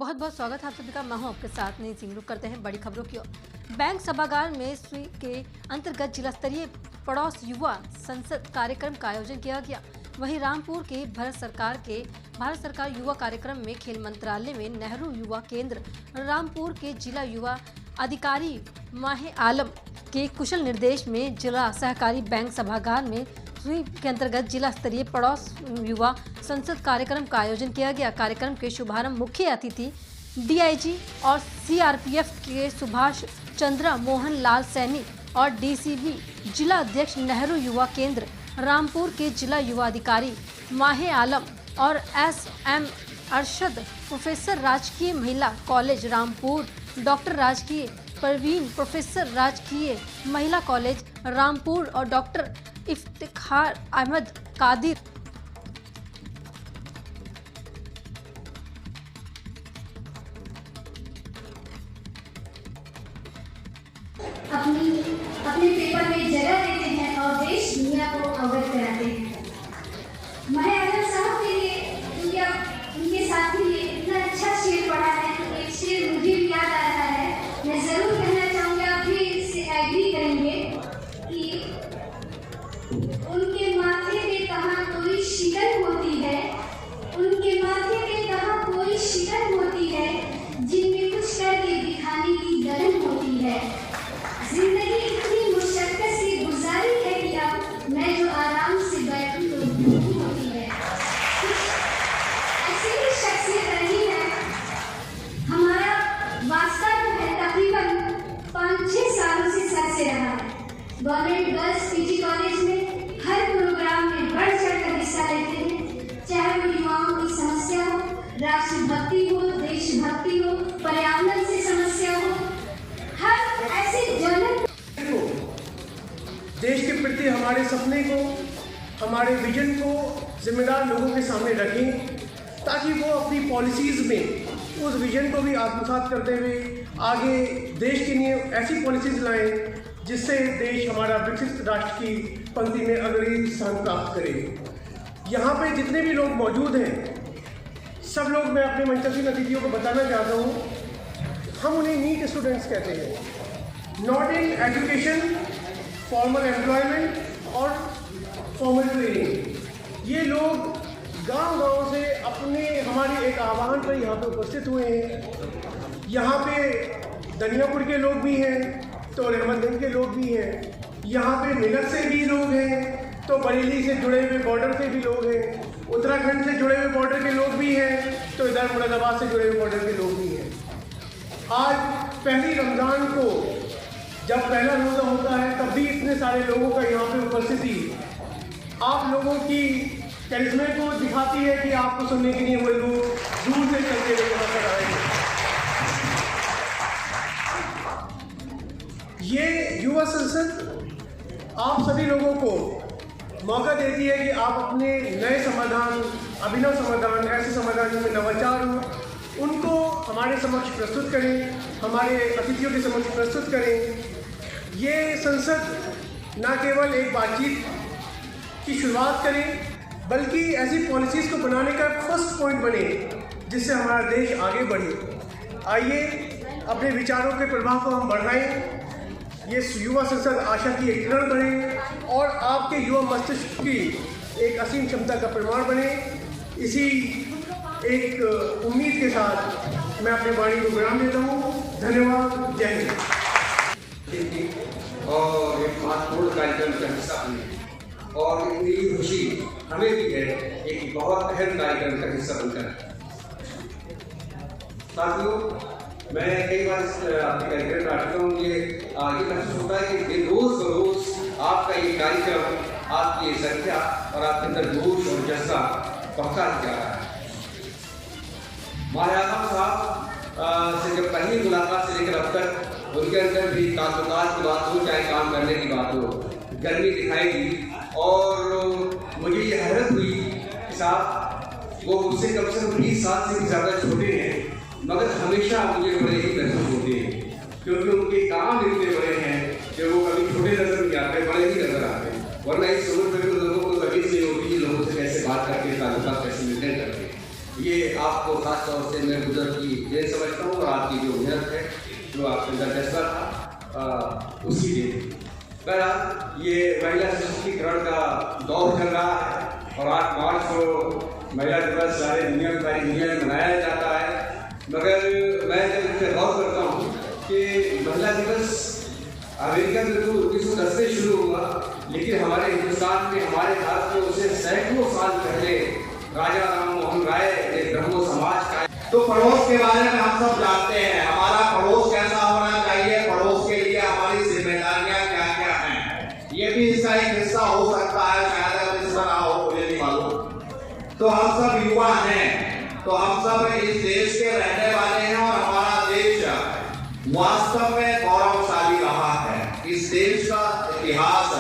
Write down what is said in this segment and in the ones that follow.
बहुत बहुत स्वागत है आप सभी का। मैं हूं आपके साथ नई सिंह। रुक करते हैं बड़ी खबरों की ओर। बैंक सभागार में स्वीप के अंतर्गत जिला स्तरीय पड़ोस युवा संसद कार्यक्रम का आयोजन किया गया। वहीं रामपुर के भारत सरकार युवा कार्यक्रम में खेल मंत्रालय में नेहरू युवा केंद्र रामपुर के जिला युवा अधिकारी माहे आलम के कुशल निर्देश में जिला सहकारी बैंक सभागार में स्वीप के अंतर्गत जिला स्तरीय पड़ोस युवा संसद कार्यक्रम का आयोजन किया गया। कार्यक्रम के शुभारंभ मुख्य अतिथि डीआईजी और सीआरपीएफ के सुभाष चंद्र मोहन लाल सैनी और डीसीबी जिला अध्यक्ष नेहरू युवा केंद्र रामपुर के जिला युवा अधिकारी माहे आलम और एसएम अरशद, प्रोफेसर राजकीय महिला कॉलेज रामपुर, डॉक्टर राजकीय परवीन, प्रोफेसर राजकीय महिला कॉलेज रामपुर और डॉक्टर इफ्तिखार अहमद कादिर। अपने पेपर में जगह देते हैं और देश दुनिया को अवगत कराते हैं। माहे आलम साहब के लिए उनके साथी ने इतना अच्छा शेर पढ़ा है कि एक शेर मुझे भी याद आ रहा है। मैं जरूर कहना चाहूँगी, आप भी इससे एग्री करेंगे कि उनके माथे पे कहाँ कोई शिकन होती है, उनके माथे पे कहाँ कोई शिकन होती है, जिनमें कुछ करके दिखाने की लगन होती है। जिंदगी इतनी मुशक्कत से गुजारी है कि अब मैं जो आराम से बैठूं तो भूख होती है। ऐसी ही शख्सियत रही है। हमारा वास्ता जो है तकरीबन 5-6 सालों से सर से रहा है। गवर्नमेंट गर्ल्स पीजी कॉलेज में हर प्रोग्राम में बढ़ चढ़ कर हिस्सा लेते हैं, चाहे वो युवाओं की समस्या हो, राष्ट्रभक्ति हो, देशभक्ति हो, पर्यावरण से समस्या हो, हर ऐसे देश के प्रति हमारे सपने को, हमारे विजन को जिम्मेदार लोगों के सामने रखें, ताकि वो अपनी पॉलिसीज़ में उस विजन को भी आत्मसात करते हुए आगे देश के लिए ऐसी पॉलिसीज़ लाएं जिससे देश हमारा विकसित राष्ट्र की पंक्ति में अग्रणी स्थान प्राप्त करे। यहाँ पे जितने भी लोग मौजूद हैं, सब लोग, मैं अपने मंचस्वी अतिथियों को बताना चाहता हूँ, हम उन्हें नीट स्टूडेंट्स कहते हैं। Not in education, formal employment और फॉर्मल ट्रेनिंग। ये लोग गांव-गांव से हमारे एक आह्वान पर यहाँ पे उपस्थित हुए हैं। यहाँ पे दनियापुर के लोग भी हैं तो रहमतगंज के लोग भी हैं, यहाँ पे मेरठ से भी लोग हैं तो बरेली से जुड़े हुए बॉर्डर से भी लोग हैं, उत्तराखंड से जुड़े हुए बॉर्डर के लोग भी हैं तो इधर मुरादाबाद से जुड़े हुए बॉर्डर के लोग भी हैं। आज पहली रमज़ान को जब पहला रोज़ा होता है तब भी इतने सारे लोगों का यहाँ पे उपस्थिति आप लोगों की करिश्मे को दिखाती है कि आपको सुनने के लिए वो लोग दूर से चलते हुए यहाँ पर आए हैं। ये युवा संसद आप सभी लोगों को मौका देती है कि आप अपने नए समाधान, अभिनव समाधान, ऐसे समाधान जिनमें नवाचार हो, उनको हमारे समक्ष प्रस्तुत करें, हमारे अतिथियों के समक्ष प्रस्तुत करें। ये संसद न केवल एक बातचीत की शुरुआत करे, बल्कि ऐसी पॉलिसीज़ को बनाने का फर्स्ट पॉइंट बने जिससे हमारा देश आगे बढ़े। आइए अपने विचारों के प्रभाव को हम बढ़ाएं, ये युवा संसद आशा की एक किरण बने और आपके युवा मस्तिष्क की एक असीम क्षमता का प्रमाण बने। इसी एक उम्मीद के साथ मैं अपनी वाणी को विराम देता हूँ। धन्यवाद। जय हिंद। और एक महत्वपूर्ण कार्यक्रम का हिस्सा बने और मेरी खुशी हमें भी है एक बहुत अहम कार्यक्रम का हिस्सा बनकर। साथियों, मैं कई बार आपके कार्यक्रम में आता हूँ, ये महसूस होता है कि रोज़ बरोज़ आपका ये कार्यक्रम, आपकी संख्या और आपके अंदर जोश और जज्बा बढ़ता जा रहा है। माहे आलम साहब से जब पहली मुलाकात से लेकर अब तक उनके अंदर भी ताल्लुकात की बात हो, चाहे काम करने की बात हो, गर्मी दिखाई दी और मुझे ये हैरत हुई कि साहब वो मुझसे कम से कम 20 साल से भी ज़्यादा छोटे हैं, मगर हमेशा मुझे बड़े ही महसूस होते हैं क्योंकि उनके काम इतने बड़े हैं कि वो कभी छोटे नजर नहीं आते, बड़े ही नजर आते हैं। वरना इस उम्र में तो लोगों को कभी नहीं होती, लोगों से कैसे बात करके ताल्लुकात कैसे मेंटेन करके। ये आपको खास तौर से मैं गुजर की ये समझता हूँ, और आपकी जो मेहनत है, जो आपके अंदर जज्बा था, उसी लिए बहरहाल ये महिला सशक्तिकरण का दौर चल रहा है और 8 मार्च को महिला दिवस सारी दुनिया में मनाया जाता है। मगर मैं जब इस पर गौर करता हूँ कि महिला दिवस अमेरिका में तो 1910 से शुरू हुआ, लेकिन हमारे हिंदुस्तान में, हमारे भारत में उसे सैकड़ों साल पहले राजा राम मोहन राय ने ब्रह्मो समाज का। तो पड़ोस के बारे में हम सब जानते हैं, हमारा पड़ोस कैसा होना चाहिए, पड़ोस के लिए हमारी जिम्मेदारियां क्या क्या हैं, ये भी इसका एक हिस्सा हो सकता है, शायद अगर इसका ना हो मुझे नहीं मालूम। तो हम सब युवा हैं, तो हम सब इस देश के रहने वाले हैं और हमारा देश वास्तव में गौरवशाली रहा है। इस देश का इतिहास,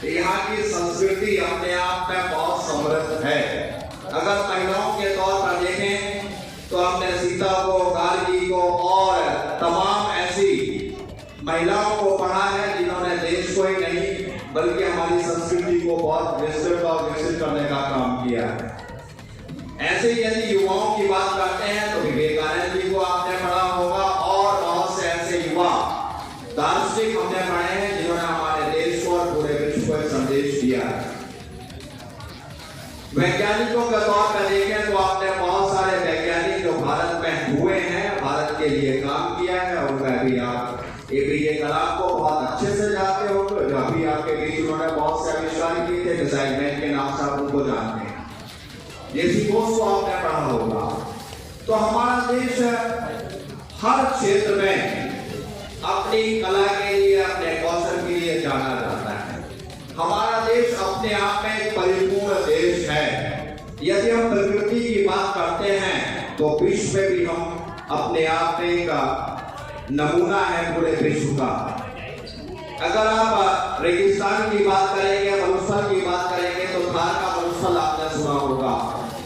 यहाँ की संस्कृति अपने आप में बहुत समृद्ध है। अगर महिलाओं के तौर पर देखें तो हमने सीता को, गार्गी को और तमाम ऐसी महिलाओं को पढ़ा है जिन्होंने देश को ही नहीं बल्कि हमारी संस्कृति को बहुत विस्तृत और विकसित करने का काम किया है। ऐसे ही यदि युवाओं की बात करते हैं तो विवेकानंद जी को आपने पढ़ा होगा और बहुत से ऐसे युवा दार्शनिक हमने पढ़े हैं जिन्होंने हमारे देश को और पूरे विश्व को एक संदेश दिया है। वैज्ञानिकों के तौर पर देखें तो आपने बहुत सारे वैज्ञानिक जो भारत में हुए हैं, भारत के लिए काम किया है, और मैं भी आप एपीजे कलाम को बहुत अच्छे से जानते होंगे, जो अभी आपके बीच उन्होंने बहुत से आविष्कार किए थे, मिसाइल मैन के नाम से आप उनको जानते हैं। जैसी बोस को आपने पढ़ा होगा। तो हमारा देश हर क्षेत्र में अपनी कला के लिए, अपने कौशल के लिए जाना जाता है। हमारा देश अपने आप में एक परिपूर्ण देश है। यदि हम प्रकृति की बात करते हैं तो विश्व में भी हम अपने आप में एक नमूना है पूरे विश्व का। अगर आप रेगिस्तान की बात करेंगे, मरुस्थल की बात करेंगे तो थार का मरुस्थल आपने सुना होगा,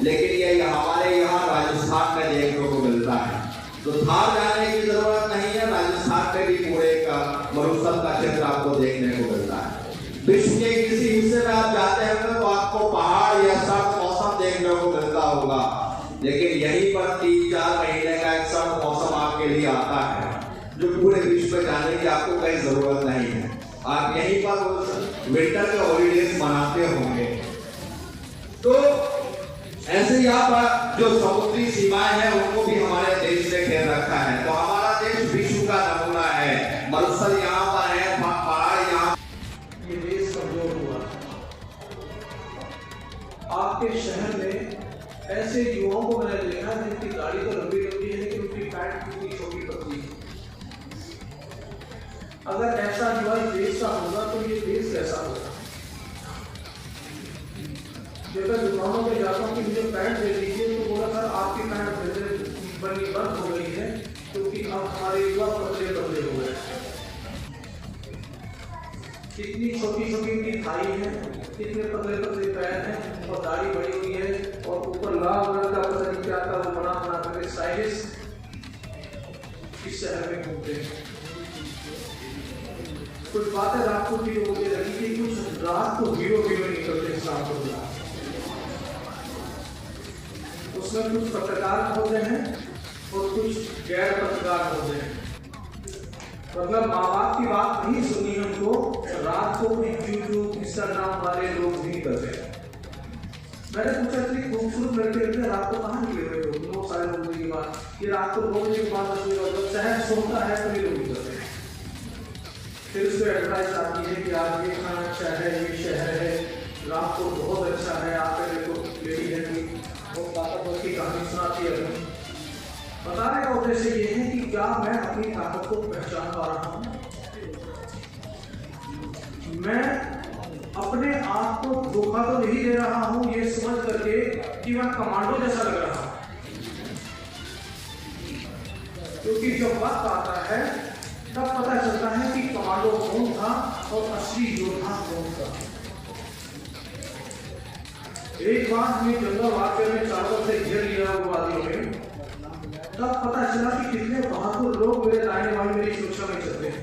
लेकिन ये हमारे यहाँ राजस्थान में देखने को मिलता है। तो थार जाने की जरूरत नहीं है, राजस्थान में भी पूरे का मरुस्थल का क्षेत्र आपको देखने को मिलता है। विश्व के किसी हिस्से में आप जाते हैं तो आपको पहाड़ या सर्द मौसम देखने को मिलता होगा, लेकिन यहीं पर 3-4 महीने का एक सर्द मौसम आपके लिए आता है जो पूरे विश्व में जाने की आपको कहीं जरूरत नहीं है। आप यहीं पर विंटर के हॉलीडेज मनाते होंगे। तो ऐसे ही आप जो समुद्री सीमाएं हैं उनको भी हमारे देश ने घेर रखा है। तो हमारा देश विश्व का नमूना है। मरुस्थल यहाँ पर है, पहाड़ यहाँ। ये देश कमजोर हुआ। आपके शहर में ऐसे युवाओं को मैंने देखा जिनकी गाड़ी तो लंबी लंबी है लेकिन उनकी पैंट कितनी छोटी पतली है। अगर ऐसा युवा देश का होगा तो ये देश कैसा होगा? जब मैं दुकानों में जाता हूँ कि मुझे पैंट दे दीजिए तो बोला सर आपकी पैंट बननी बंद हो गई है क्योंकि अब हमारे युवा पतले पतले हो गए। कितनी छोटी छोटी इनकी थाई है, कितने पतले पतले पैर हैं और दाढ़ी बड़ी हुई है और ऊपर लाल रंग का पता नहीं क्या था वो बना करके स्टाइलिश इस शहर में घूमते हैं। कुछ बातें रात को भी मुझे लगी कि कुछ रात को हीरो निकलते हैं शाम को। उसमें कुछ पत्रकार होते हैं और कुछ गैर पत्रकार होते हैं। मतलब माँ बाप की बात नहीं सुनी उनको, रात को यूट्यूब इंस्टाग्राम वाले लोग नहीं करते। मैंने पूछा इतनी खूबसूरत लड़के लड़के रात को कहाँ निकले हुए लोग? बहुत सारे लोगों की बात ये रात को 2 बजे के बाद 10 बजे जब शहर सोता है तो ये लोग करते हैं। फिर उसको एडवाइस आती है कि आज ये खाना अच्छा है, ये शहर है, रात को बहुत अच्छा है, आप देखो लेडी है कि बहुत ताकतवर की कहानी सुनाती है। बताने का उद्देश्य ये है कि क्या मैं अपनी ताकत को पहचान पा रहा हूँ? मैं अपने आप को धोखा तो नहीं दे रहा हूँ ये समझ करके कि मैं कमांडो जैसा लग रहा हूँ, क्योंकि जब वक्त आता है तब पता चलता है कि कमांडो कौन था और असली योद्धा कौन था। एक बार हमें जंगल वाक्य में चारों से घेर लिया वादियों में, तब पता चला कि कितने बहादुर लोग मेरे दाहिने बाएं मेरी सुरक्षा में चलते हैं।